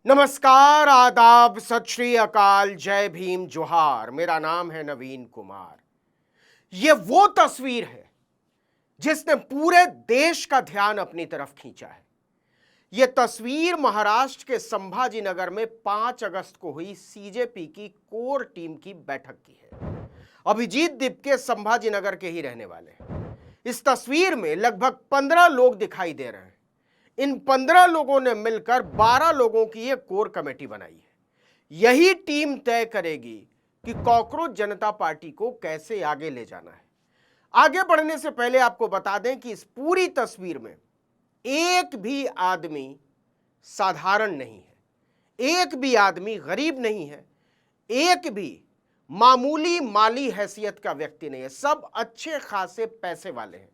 नमस्कार, आदाब, सत श्री अकाल, जय भीम, जोहार। मेरा नाम है नवीन कुमार। यह वो तस्वीर है जिसने पूरे देश का ध्यान अपनी तरफ खींचा है। यह तस्वीर महाराष्ट्र के संभाजीनगर में 5 अगस्त को हुई सीजेपी की कोर टीम की बैठक की है। अभिजीत दिपके संभाजीनगर के ही रहने वाले हैं। इस तस्वीर में लगभग 15 लोग दिखाई दे रहे हैं। इन 15 लोगों ने मिलकर 12 लोगों की एक कोर कमेटी बनाई है। यही टीम तय करेगी कि कॉकरोच जनता पार्टी को कैसे आगे ले जाना है। आगे बढ़ने से पहले आपको बता दें कि इस पूरी तस्वीर में एक भी आदमी साधारण नहीं है, एक भी आदमी गरीब नहीं है, एक भी मामूली माली हैसियत का व्यक्ति नहीं है। सब अच्छे खासे पैसे वाले हैं,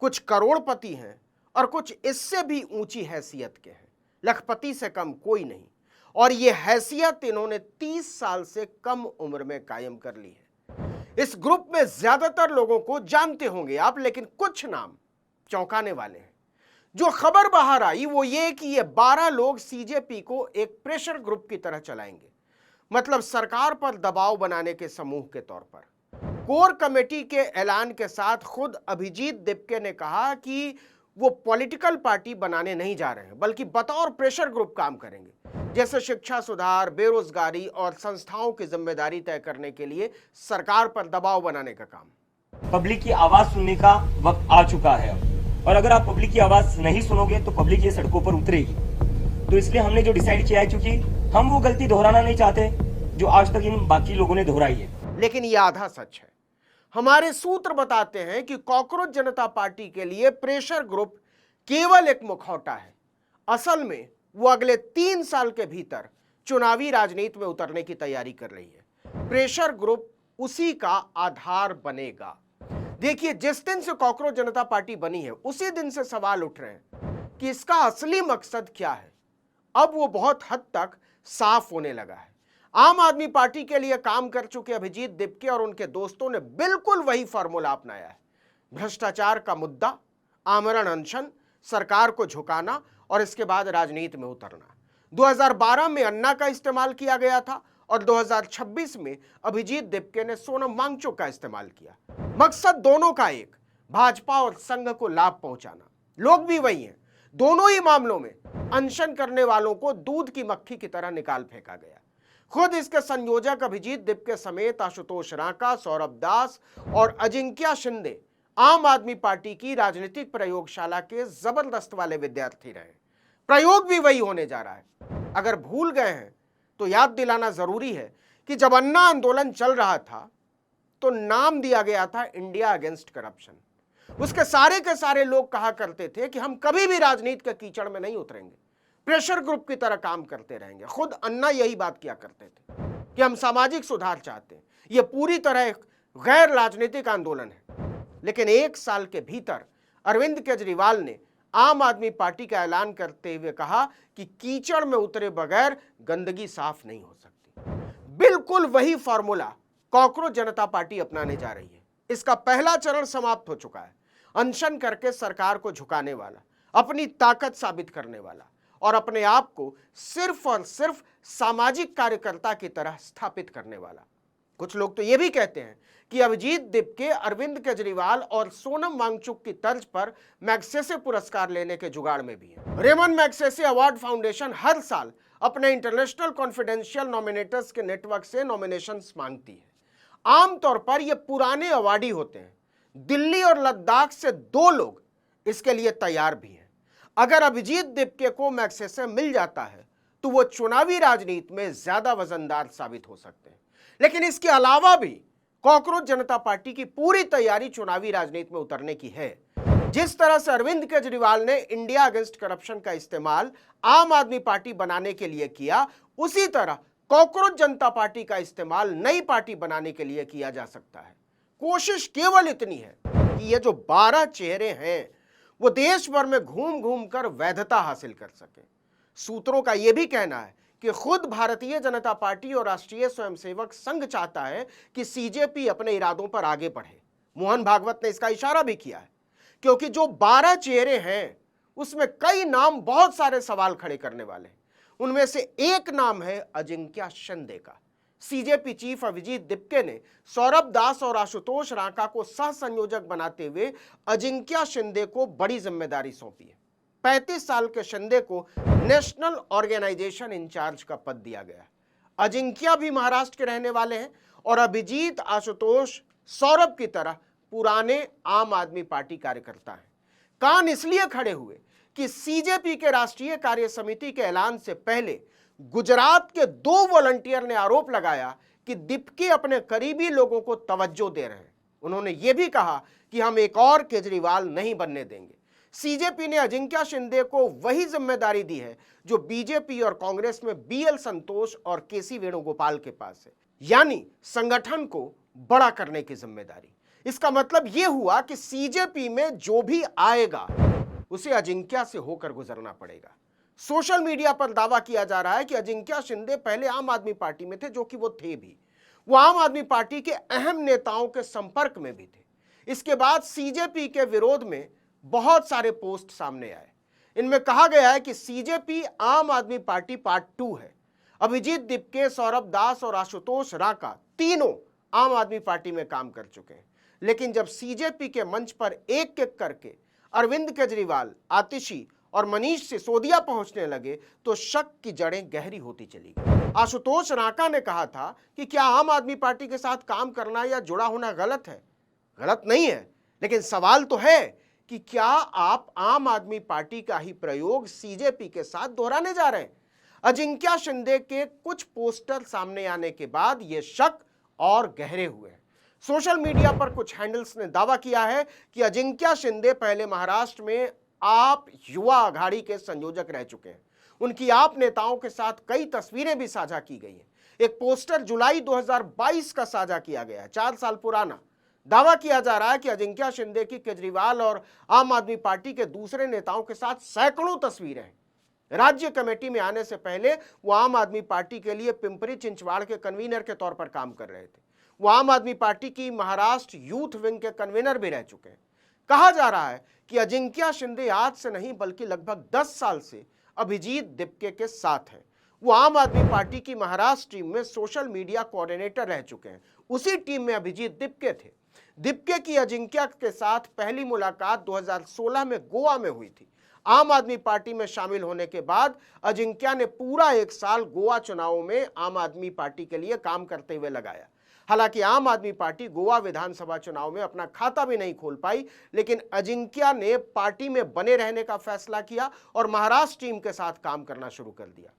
कुछ करोड़पति हैं और कुछ इससे भी ऊंची हैसियत के हैं। लखपति से कम कोई नहीं। और यह हैसियत इन्होंने 30 साल से कम उम्र में कायम कर ली है। इस ग्रुप में ज्यादातर लोगों को जानते होंगे आप, लेकिन कुछ नाम चौंकाने वाले हैं। जो खबर बाहर आई वो ये कि ये 12 लोग सीजेपी को एक प्रेशर ग्रुप की तरह चलाएंगे, मतलब सरकार पर दबाव बनाने के समूह के तौर पर। कोर कमेटी के ऐलान के साथ खुद अभिजीत दिपके ने कहा कि वो पॉलिटिकल पार्टी बनाने नहीं जा रहे हैं, बल्कि बतौर प्रेशर ग्रुप काम करेंगे, जैसे शिक्षा सुधार, बेरोजगारी और संस्थाओं की जिम्मेदारी तय करने के लिए सरकार पर दबाव बनाने का काम। पब्लिक की आवाज सुनने का वक्त आ चुका है अब, और अगर आप पब्लिक की आवाज नहीं सुनोगे तो पब्लिक ये सड़कों पर उतरेगी। तो इसलिए हमने जो डिसाइड किया है, क्योंकि हम वो गलती दोहराना नहीं चाहते जो आज तक इन बाकी लोगों ने दोहराई है। लेकिन ये आधा सच है। हमारे सूत्र बताते हैं कि कॉकरोच जनता पार्टी के लिए प्रेशर ग्रुप केवल एक मुखौटा है। असल में वो अगले 3 साल के भीतर चुनावी राजनीति में उतरने की तैयारी कर रही है। प्रेशर ग्रुप उसी का आधार बनेगा। देखिए, जिस दिन से कॉकरोच जनता पार्टी बनी है उसी दिन से सवाल उठ रहे हैं कि इसका असली मकसद क्या है। अब वो बहुत हद तक साफ होने लगा है। आम आदमी पार्टी के लिए काम कर चुके अभिजीत दिपके और उनके दोस्तों ने बिल्कुल वही फॉर्मूला अपनाया है। भ्रष्टाचार का मुद्दा, आमरण अनशन, सरकार को झुकाना और इसके बाद राजनीति में उतरना। 2012 में अन्ना का इस्तेमाल किया गया था और 2026 में अभिजीत दिपके ने सोनम वांगचुक का इस्तेमाल किया। मकसद दोनों का एक, भाजपा और संघ को लाभ पहुंचाना। लोग भी वही हैं। दोनों ही मामलों में अनशन करने वालों को दूध की मक्खी की तरह निकाल फेंका गया। खुद इसके संयोजक अभिजीत दिपके समेत आशुतोष रांका, सौरभ दास और अजिंक्या शिंदे आम आदमी पार्टी की राजनीतिक प्रयोगशाला के जबरदस्त वाले विद्यार्थी रहे। प्रयोग भी वही होने जा रहा है। अगर भूल गए हैं तो याद दिलाना जरूरी है कि जब अन्ना आंदोलन चल रहा था तो नाम दिया गया था इंडिया अगेंस्ट करप्शन। उसके सारे के सारे लोग कहा करते थे कि हम कभी भी राजनीति के कीचड़ में नहीं उतरेंगे, प्रेशर ग्रुप की तरह काम करते रहेंगे। खुद अन्ना यही बात किया करते थे कि हम सामाजिक सुधार चाहते हैं, यह पूरी तरह एक गैर राजनीतिक आंदोलन है। लेकिन 1 साल के भीतर अरविंद केजरीवाल ने आम आदमी पार्टी का ऐलान करते हुए कहा कि कीचड़ में उतरे बगैर गंदगी साफ नहीं हो सकती। बिल्कुल वही फॉर्मूला कॉकरोच जनता पार्टी अपनाने जा रही है। इसका पहला चरण समाप्त हो चुका है। अनशन करके सरकार को झुकाने वाला, अपनी ताकत साबित करने वाला और अपने आप को सिर्फ और सिर्फ सामाजिक कार्यकर्ता की तरह स्थापित करने वाला। कुछ लोग तो यह भी कहते हैं कि अभिजीत दिपके अरविंद केजरीवाल और सोनम वांगचुक की तर्ज पर मैग्सेसे पुरस्कार लेने के जुगाड़ में भी है। रेमन मैग्सेसे अवार्ड फाउंडेशन हर साल अपने इंटरनेशनल कॉन्फिडेंशियल नॉमिनेटर्स के नेटवर्क से नॉमिनेशंस मांगती है। आमतौर पर ये पुराने अवार्डी होते हैं। दिल्ली और लद्दाख से 2 लोग इसके लिए तैयार भी हैं। अगर अभिजीत दिपके को मैग्सेसे मिल जाता है तो वो चुनावी राजनीति में ज्यादा वजनदार साबित हो सकते हैं। लेकिन इसके अलावा भी कॉकरोच जनता पार्टी की पूरी तैयारी चुनावी राजनीति में उतरने की है। जिस तरह से अरविंद केजरीवाल ने इंडिया अगेंस्ट करप्शन का इस्तेमाल आम आदमी पार्टी बनाने के लिए किया, उसी तरह कॉकरोच जनता पार्टी का इस्तेमाल नई पार्टी बनाने के लिए किया जा सकता है। कोशिश केवल इतनी है कि ये जो 12 चेहरे हैं वो देश भर में घूम घूम कर वैधता हासिल कर सके। सूत्रों का यह भी कहना है कि खुद भारतीय जनता पार्टी और राष्ट्रीय स्वयंसेवक संघ चाहता है कि सीजेपी अपने इरादों पर आगे बढ़े। मोहन भागवत ने इसका इशारा भी किया है, क्योंकि जो 12 चेहरे हैं उसमें कई नाम बहुत सारे सवाल खड़े करने वाले हैं। उनमें से एक नाम है अजिंक्य शिंदे का। सीजेपी चीफ अभिजीत दिपके ने सौरभ दास और आशुतोष रांका को सह संयोजक बनाते हुए अजिंक्य शिंदे को बड़ी जिम्मेदारी सौंपी है। 35 साल के शिंदे को नेशनल ऑर्गेनाइजेशन इंचार्ज का पद दिया गया। अजिंक्य भी महाराष्ट्र के रहने वाले हैं और अभिजीत, आशुतोष, सौरभ की तरह पुराने आम आदमी पार्टी कार्यकर्ता हैं। कान इसलिए खड़े हुए कि सीजेपी के राष्ट्रीय कार्य समिति के ऐलान से पहले गुजरात के 2 वॉलंटियर ने आरोप लगाया कि दिपके अपने करीबी लोगों को तवज्जो दे रहे हैं। उन्होंने यह भी कहा कि हम एक और केजरीवाल नहीं बनने देंगे। सीजेपी ने अजिंक्य शिंदे को वही जिम्मेदारी दी है जो बीजेपी और कांग्रेस में बीएल संतोष और केसी वेणुगोपाल के पास है, यानी संगठन को बड़ा करने की जिम्मेदारी। इसका मतलब यह हुआ कि सीजेपी में जो भी आएगा उसे अजिंक्य से होकर गुजरना पड़ेगा। सोशल मीडिया पर दावा किया जा रहा है कि अजिंक्य शिंदे पहले आम आदमी पार्टी में थे, जो कि वो थे भी। वो आम आदमी पार्टी के अहम नेताओं के संपर्क में भी थे। इसके बाद सीजेपी के विरोध में बहुत सारे पोस्ट सामने आए। इनमें कहा गया है कि सीजेपी आम आदमी पार्टी पार्ट 2 है। अभिजीत दिपके, सौरभ दास और आशुतोष रांका तीनों आम आदमी पार्टी में काम कर चुके हैं, लेकिन जब सीजेपी के मंच पर एक एक करके अरविंद केजरीवाल, आतिशी और मनीष सिसोदिया पहुंचने लगे तो शक की जड़ें गहरी होती चली गई। आशुतोष रांका ने कहा था कि क्या आम आदमी पार्टी के साथ काम करना या जुड़ा होना गलत है? गलत नहीं है, लेकिन सवाल तो है कि क्या आप आम आदमी पार्टी का ही प्रयोग सीजेपी के साथ दोहराने जा रहे हैं? अजिंक्य शिंदे के कुछ पोस्टर सामने आने के बाद यह शक और गहरे हुए हैं। सोशल मीडिया पर कुछ हैंडल्स ने दावा किया है कि अजिंक्य शिंदे पहले महाराष्ट्र में आप युवा आघाड़ी के संयोजक रह चुके हैं। उनकी आप नेताओं के साथ कई तस्वीरें भी साझा की गई हैं। एक पोस्टर जुलाई 2022 का साझा किया गया है, 4 साल पुराना। दावा किया जा रहा है कि अजिंक्य शिंदे की केजरीवाल और आम आदमी पार्टी के दूसरे नेताओं के साथ सैकड़ों तस्वीरें हैं। राज्य कमेटी में आने से पहले वो आम आदमी पार्टी के लिए पिंपरी चिंचवाड़ के कन्वीनर के तौर पर काम कर रहे थे। वो आम आदमी पार्टी की महाराष्ट्र यूथ विंग के कन्वीनर भी रह चुके हैं। कहा जा रहा है कि अजिंक्य शिंदे आज से नहीं बल्कि लगभग 10 साल से अभिजीत दिपके के साथ हैं। वो आम आदमी पार्टी की महाराष्ट्र टीम में सोशल मीडिया कोऑर्डिनेटर रह चुके हैं। उसी टीम में अभिजीत दिपके थे। दिपके की अजिंक्य के साथ पहली मुलाकात 2016 में गोवा में हुई थी। आम आदमी पार्टी में शामिल होने के बाद अजिंक्य ने पूरा 1 साल गोवा चुनावों में आम आदमी पार्टी के लिए काम करते हुए लगाया। हालांकि आम आदमी पार्टी गोवा विधानसभा चुनाव में अपना खाता भी नहीं खोल पाई, लेकिन अजिंक्य ने पार्टी में बने रहने का फैसला किया और महाराष्ट्र टीम के साथ काम करना शुरू कर दिया।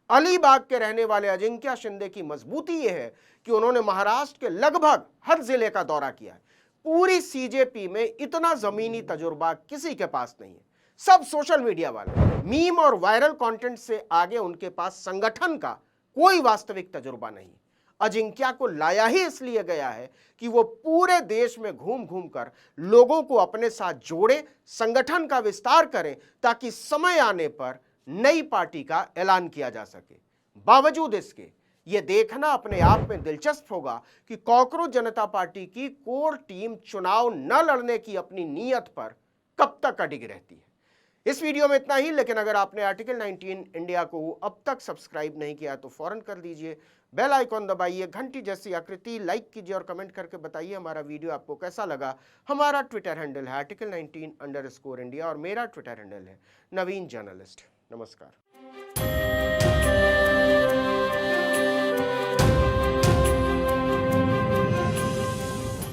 अलीबाग के रहने वाले अजिंक्य शिंदे की मजबूती यह है कि उन्होंने महाराष्ट्र के लगभग हर जिले का दौरा किया है। पूरी सीजेपी में इतना जमीनी तजुर्बा किसी के पास नहीं है। सब सोशल मीडिया वाले, मीम और वायरल कंटेंट से आगे उनके पास संगठन का कोई वास्तविक तजुर्बा नहीं। अजिंक्य को लाया ही इसलिए गया है कि वो पूरे देश में घूम घूम कर लोगों को अपने साथ जोड़े, संगठन का विस्तार करें, ताकि समय आने पर नई पार्टी का ऐलान किया जा सके। बावजूद इसके ये देखना अपने आप में दिलचस्प होगा कि कॉकरोच जनता पार्टी की कोर टीम चुनाव न लड़ने की अपनी नीयत पर कब तक अडिग रहती है। इस वीडियो में इतना ही, लेकिन अगर आपने आर्टिकल 19 इंडिया को अब तक सब्सक्राइब नहीं किया तो फौरन कर दीजिए। बेल आइकॉन दबाइए, घंटी जैसी आकृति लाइक कीजिए और कमेंट करके बताइए हमारा वीडियो आपको कैसा लगा। हमारा ट्विटर हैंडल है article19_India और मेरा ट्विटर हैंडल है नवीन जर्नलिस्ट। नमस्कार।